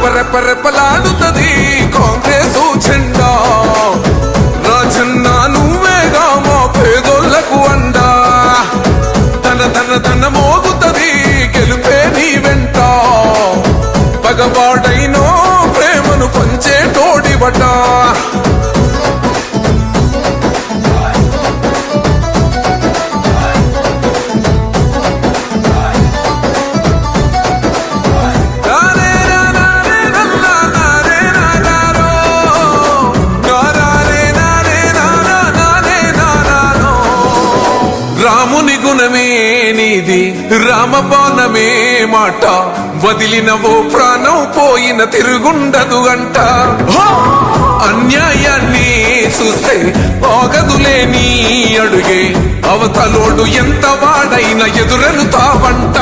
రెపరెపరెపలాడుతది కాంగ్రెస్ జెండా రాజన్న నువ్వేగా మా పేదోళ్లకు అండా తన మోగుతది గెలుపే నీ వెంట పగవాడైనో ప్రేమను పంచే తోడిబట రాముని గుణమే నీది రామబాణమే మాట వదిలినవో ప్రాణం పోయిన తిరుగుండదు అంట అన్యాయాన్ని చూస్తే ఆగదులే నీ అడుగే అవతలోడు ఎంత వాడైన ఎదురెను తావంట